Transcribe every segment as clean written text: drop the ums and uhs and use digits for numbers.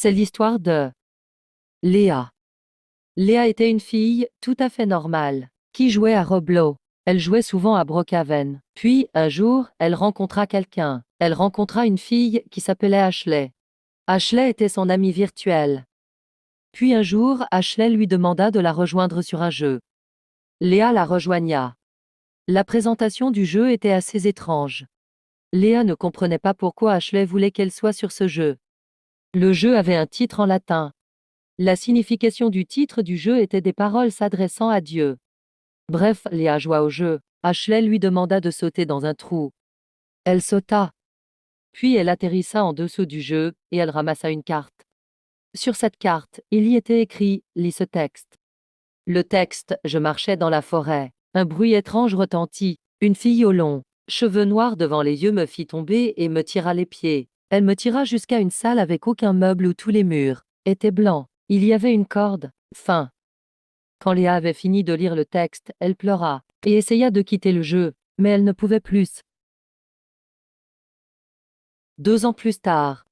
C'est l'histoire de Léa. Léa était une fille tout à fait normale, qui jouait à Roblox. Elle jouait souvent à Brookhaven. Puis, un jour, elle rencontra quelqu'un. Elle rencontra une fille qui s'appelait Ashley. Ashley était son amie virtuelle. Puis un jour, Ashley lui demanda de la rejoindre sur un jeu. Léa la rejoigna. La présentation du jeu était assez étrange. Léa ne comprenait pas pourquoi Ashley voulait qu'elle soit sur ce jeu. Le jeu avait un titre en latin. La signification du titre du jeu était des paroles s'adressant à Dieu. Bref, Léa joua au jeu. Ashley lui demanda de sauter dans un trou. Elle sauta. Puis elle atterrissa en dessous du jeu, et elle ramassa une carte. Sur cette carte, il y était écrit « Lis ce texte ». Le texte « Je marchais dans la forêt. Un bruit étrange retentit. Une fille aux longs cheveux noirs devant les yeux me fit tomber et me tira les pieds. Elle me tira jusqu'à une salle avec aucun meuble où tous les murs étaient blancs. Il y avait une corde. Fin. Quand Léa avait fini de lire le texte, elle pleura et essaya de quitter le jeu, mais elle ne pouvait plus. 2 ans plus tard,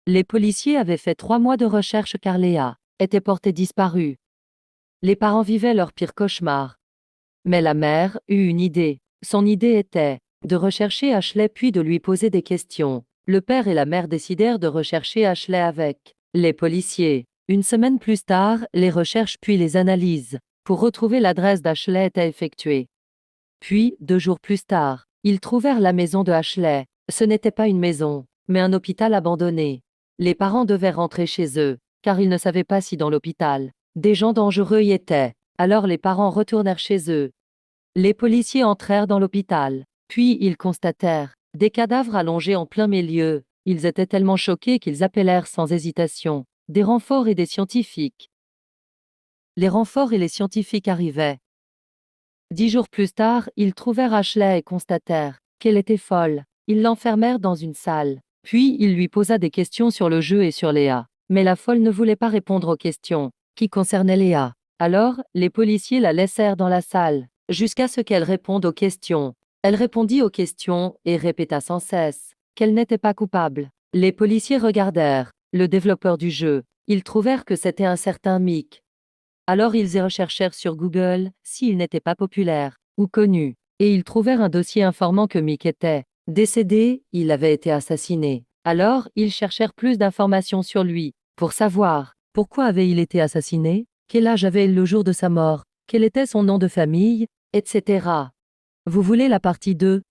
les policiers avaient fait 3 mois de recherche car Léa était portée disparue. Les parents vivaient leur pire cauchemar. Mais la mère eut une idée. Son idée était de rechercher Ashley puis de lui poser des questions. Le père et la mère décidèrent de rechercher Ashley avec les policiers. Une semaine plus tard, les recherches puis les analyses pour retrouver l'adresse d'Ashley étaient effectuées. Puis, 2 jours plus tard, ils trouvèrent la maison de Ashley. Ce n'était pas une maison, mais un hôpital abandonné. Les parents devaient rentrer chez eux, car ils ne savaient pas si dans l'hôpital, des gens dangereux y étaient. Alors les parents retournèrent chez eux. Les policiers entrèrent dans l'hôpital. Puis ils constatèrent des cadavres allongés en plein milieu. Ils étaient tellement choqués qu'ils appelèrent sans hésitation des renforts et des scientifiques. Les renforts et les scientifiques arrivaient. 10 jours plus tard, ils trouvèrent Ashley et constatèrent qu'elle était folle. Ils l'enfermèrent dans une salle. Puis il lui posa des questions sur le jeu et sur Léa. Mais la folle ne voulait pas répondre aux questions qui concernaient Léa. Alors, les policiers la laissèrent dans la salle, jusqu'à ce qu'elle réponde aux questions. Elle répondit aux questions et répéta sans cesse qu'elle n'était pas coupable. Les policiers regardèrent le développeur du jeu. Ils trouvèrent que c'était un certain Mick. Alors ils y recherchèrent sur Google s'il n'était pas populaire ou connu. Et ils trouvèrent un dossier informant que Mick était décédé, il avait été assassiné. Alors ils cherchèrent plus d'informations sur lui, pour savoir pourquoi avait-il été assassiné, quel âge avait-il le jour de sa mort, quel était son nom de famille, etc. Vous voulez la partie 2?